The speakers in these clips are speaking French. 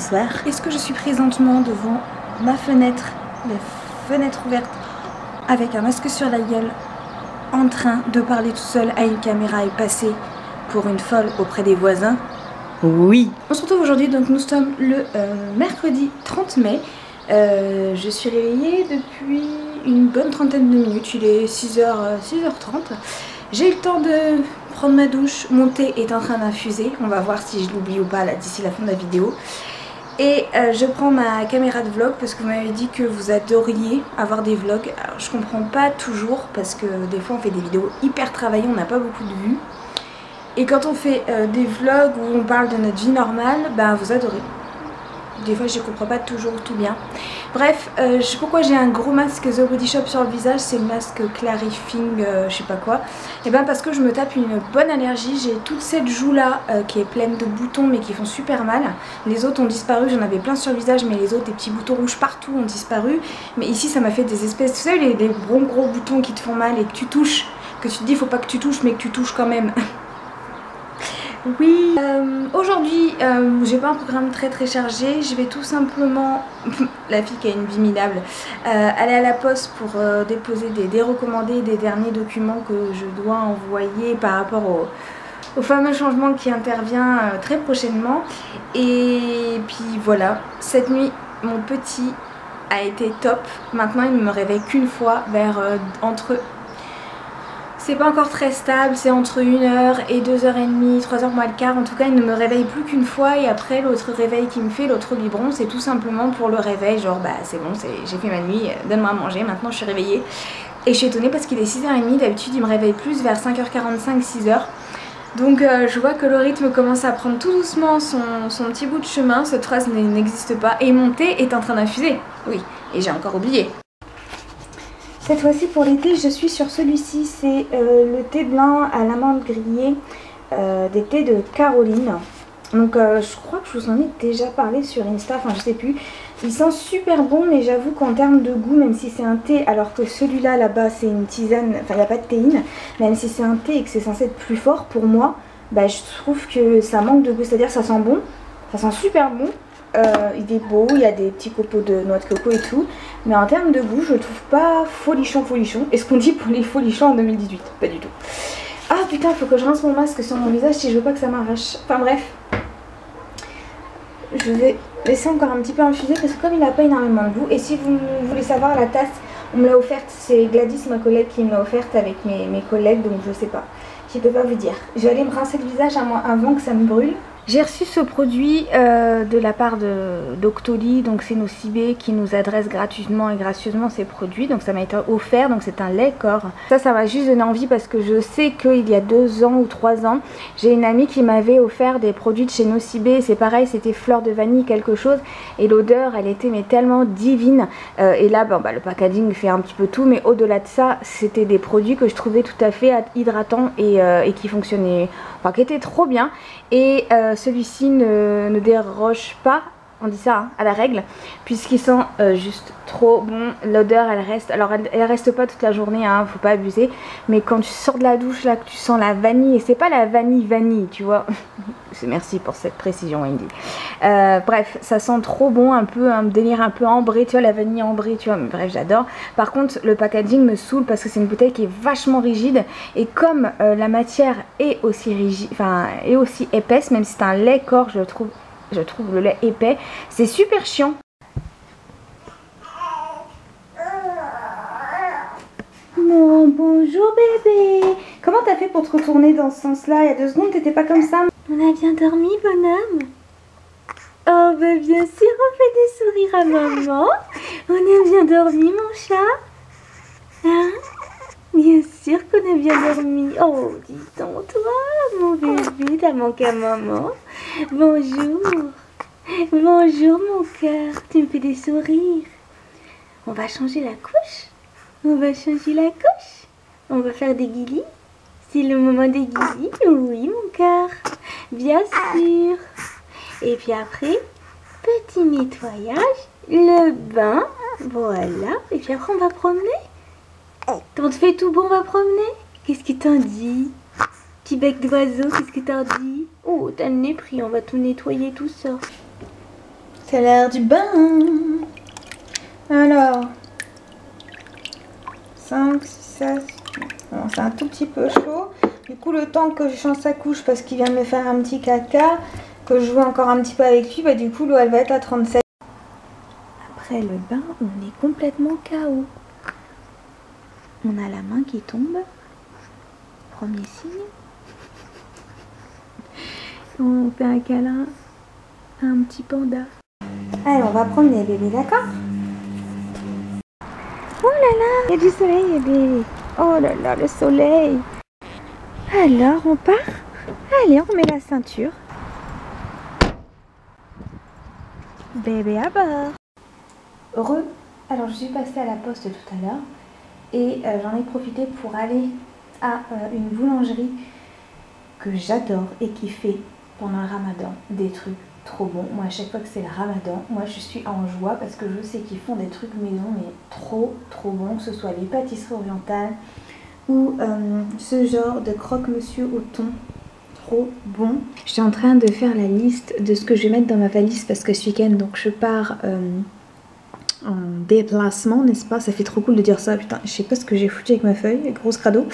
bonsoir. Est-ce que je suis présentement devant ma fenêtre, la fenêtre ouverte, avec un masque sur la gueule, en train de parler tout seul à une caméra et passer pour une folle auprès des voisins? Oui. On se retrouve aujourd'hui, donc nous sommes le mercredi 30 mai. Je suis réveillée depuis une bonne trentaine de minutes, il est 6h30. J'ai eu le temps de prendre ma douche, mon thé est en train d'infuser, on va voir si je l'oublie ou pas là d'ici la fin de la vidéo. Et je prends ma caméra de vlog parce que vous m'avez dit que vous adoriez avoir des vlogs. Alors je comprends pas toujours parce que des fois on fait des vidéos hyper travaillées, on n'a pas beaucoup de vues. Et quand on fait des vlogs où on parle de notre vie normale, bah vous adorez. Des fois je comprends pas toujours tout bien. Bref, pourquoi j'ai un gros masque The Body Shop sur le visage, c'est le masque Clarifying je sais pas quoi. Et ben parce que je me tape une bonne allergie, j'ai toute cette joue là qui est pleine de boutons mais qui font super mal. Les autres ont disparu, j'en avais plein sur le visage mais les autres, des petits boutons rouges partout ont disparu. Mais ici ça m'a fait des espèces, tu sais les gros boutons qui te font mal et que tu touches, que tu te dis faut pas que tu touches mais que tu touches quand même. Oui, aujourd'hui j'ai pas un programme très chargé, je vais tout simplement, la fille qui a une vie minable, aller à la poste pour déposer des recommandés, des derniers documents que je dois envoyer par rapport au fameux changement qui intervient très prochainement. Et puis voilà, cette nuit mon petit a été top, maintenant il ne me réveille qu'une fois vers entre... C'est pas encore très stable, c'est entre 1h et 2h30, 3h moins le quart. En tout cas, il ne me réveille plus qu'une fois. Et après, l'autre réveil qu'il me fait, l'autre biberon, c'est tout simplement pour le réveil. Genre, bah c'est bon, j'ai fait ma nuit, donne-moi à manger, maintenant je suis réveillée. Et je suis étonnée parce qu'il est 6h30, d'habitude il me réveille plus vers 5h45, 6h. Donc je vois que le rythme commence à prendre tout doucement son petit bout de chemin. Cette phrase n'existe pas. Et mon thé est en train d'infuser. Oui, et j'ai encore oublié. Cette fois-ci pour l'été, je suis sur celui-ci, c'est le thé blanc à l'amande grillée des thés de Caroline. Donc je crois que je vous en ai déjà parlé sur Insta, enfin je sais plus. Il sent super bon mais j'avoue qu'en termes de goût, même si c'est un thé, alors que celui-là là-bas c'est une tisane, enfin il n'y a pas de théine, même si c'est un thé et que c'est censé être plus fort pour moi, bah, je trouve que ça manque de goût, c'est-à-dire ça sent bon, ça sent super bon. Il est beau, il y a des petits copeaux de noix de coco et tout. Mais en termes de goût, je le trouve pas folichon. Est-ce qu'on dit pour les folichons en 2018? Pas du tout. Ah putain, faut que je rince mon masque sur mon visage si je veux pas que ça m'arrache. Enfin bref. Je vais laisser encore un petit peu infuser parce que comme il n'a pas énormément de goût. Et si vous voulez savoir, la tasse, on me l'a offerte. C'est Gladys, ma collègue, qui me l'a offerte avec mes collègues. Donc je sais pas. Je peux pas vous dire. Je vais aller me rincer le visage avant que ça me brûle. J'ai reçu ce produit de la part d'Octoly, donc c'est Nocibé qui nous adresse gratuitement et gracieusement ces produits. Donc ça m'a été offert, donc c'est un lait corps. Ça m'a juste donné envie parce que je sais qu'il y a 2 ans ou 3 ans, j'ai une amie qui m'avait offert des produits de chez Nocibé. C'est pareil, c'était fleur de vanille quelque chose. Et l'odeur, elle était mais tellement divine. Et là, le packaging fait un petit peu tout. Mais au-delà de ça, c'était des produits que je trouvais tout à fait hydratants et qui fonctionnaient, enfin qui étaient trop bien. Et celui-ci ne déroge pas, on dit ça, à la règle, puisqu'il sent juste trop bon. L'odeur elle reste, alors elle reste pas toute la journée, hein, faut pas abuser, mais quand tu sors de la douche là, que tu sens la vanille, et c'est pas la vanille, tu vois. Merci pour cette précision, Wendy. Bref, ça sent trop bon, un délire un peu ambré, tu vois, la vanille ambrée, tu vois, mais bref, j'adore. Par contre, le packaging me saoule parce que c'est une bouteille qui est vachement rigide, et comme la matière est aussi rigide, enfin, est aussi épaisse, même si c'est un lait corps, je trouve le lait épais, c'est super chiant. Bon, bonjour bébé. Comment t'as fait pour te retourner dans ce sens-là? Il y a 2 secondes, t'étais pas comme ça. On a bien dormi, bonhomme? Oh, bah bien sûr, on fait des sourires à maman. On a bien dormi, mon chat? Hein? Bien sûr qu'on a bien dormi. Oh, dis donc, toi, mon bébé, t'as manqué à maman. Bonjour. Bonjour, mon cœur. Tu me fais des sourires. On va changer la couche? On va changer la couche? On va faire des guilis? C'est le moment des guilis? Oui, mon cœur. Bien sûr. Et puis après, petit nettoyage, le bain. Voilà. Et puis après, on va promener. Quand on te fait tout bon, on va promener. Qu'est-ce que t'en dis? Petit bec d'oiseau, qu'est-ce que t'en dis? Oh, t'as le nez pris, on va tout nettoyer, tout ça. C'est l'heure du bain. Alors, 5, 6, 7. Bon, c'est un tout petit peu chaud. Du coup, le temps que je change sa couche parce qu'il vient de me faire un petit caca, que je joue encore un petit peu avec lui, bah du coup l'eau elle va être à 37. Après le bain, on est complètement KO. On a la main qui tombe. Premier signe. On fait un câlin à un petit panda. Allez, on va promener bébé, d'accord? Oh là là, il y a du soleil bébé. Oh là là, le soleil. Alors, on part? Allez, on met la ceinture. Bébé à bord. Heureux. Alors, je suis passée à la poste tout à l'heure et j'en ai profité pour aller à une boulangerie que j'adore et qui fait pendant le ramadan des trucs trop bons. Moi, à chaque fois que c'est le ramadan, moi je suis en joie parce que je sais qu'ils font des trucs maison mais trop bons, que ce soit les pâtisseries orientales ou ce genre de croque-monsieur au thon. Trop bon. J'étais en train de faire la liste de ce que je vais mettre dans ma valise parce que ce week-end, donc je pars en déplacement, n'est-ce pas? Ça fait trop cool de dire ça, putain, je sais pas ce que j'ai foutu avec ma feuille, grosse crado.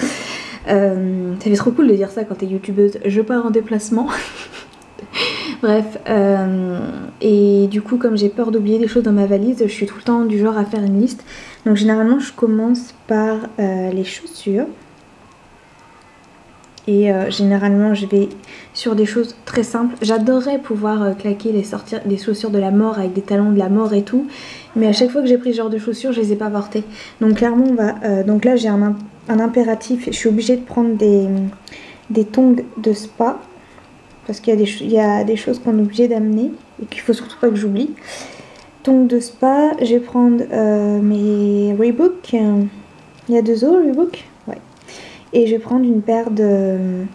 Ça fait trop cool de dire ça quand t'es youtubeuse, je pars en déplacement. Bref, et du coup comme j'ai peur d'oublier des choses dans ma valise, je suis tout le temps du genre à faire une liste. Donc généralement je commence par les chaussures. Et généralement je vais sur des choses très simples. J'adorerais pouvoir claquer les chaussures de la mort avec des talons de la mort et tout. Mais à chaque fois que j'ai pris ce genre de chaussures, je les ai pas portées. Donc clairement on va... donc là j'ai un impératif. Je suis obligée de prendre des tongs de spa. Parce qu'il y a des choses qu'on est obligé d'amener. Et qu'il faut surtout pas que j'oublie. Tongs de spa. Je vais prendre mes Reebok. Il y a 2 os Reebok. Ouais. Et je vais prendre une paire de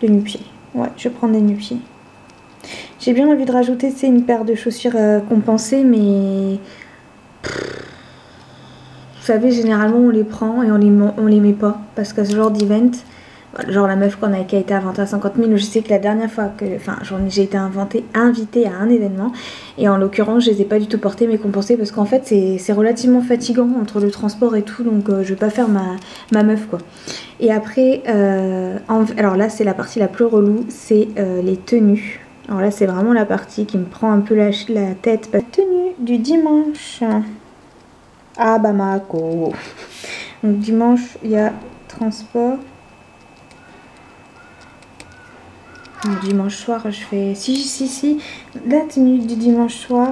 nu-pieds. Ouais, je vais prendre des nu-pieds. J'ai bien envie de rajouter, c'est une paire de chaussures compensées, mais... Vous savez, généralement on les prend et on les met pas. Parce que ce genre d'event, genre la meuf qu'on a qui a été inventée à 50 000, je sais que la dernière fois que... Enfin, j'ai été invitée à un événement. Et en l'occurrence, je les ai pas du tout portées mais compensées parce qu'en fait, c'est relativement fatigant entre le transport et tout. Donc, je vais pas faire ma meuf, quoi. Et après, alors là, c'est la partie la plus relou, c'est les tenues. Alors là, c'est vraiment la partie qui me prend un peu la tête. La tenue du dimanche à Bamako. Donc dimanche, il y a transport. Dimanche soir, je fais... Si. La tenue du dimanche soir.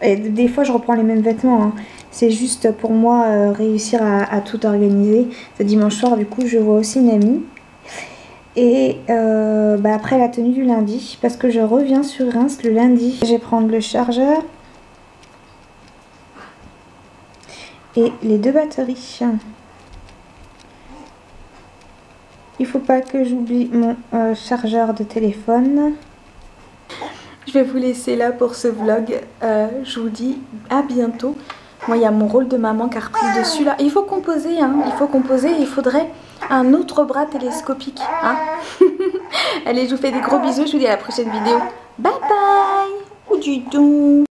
Et des fois, je reprends les mêmes vêtements. Hein. C'est juste pour moi réussir à tout organiser. Ce dimanche soir, du coup, je vois aussi une amie. Et après la tenue du lundi, parce que je reviens sur Reims le lundi. Je vais prendre le chargeur. Et les 2 batteries. Il faut pas que j'oublie mon chargeur de téléphone. Je vais vous laisser là pour ce vlog. Je vous dis à bientôt. Moi, il y a mon rôle de maman qui a repris le dessus là. Il faut composer, hein. Il faut composer. Il faudrait un autre bras télescopique. Hein. Allez, je vous fais des gros bisous. Je vous dis à la prochaine vidéo. Bye bye. Ou du don.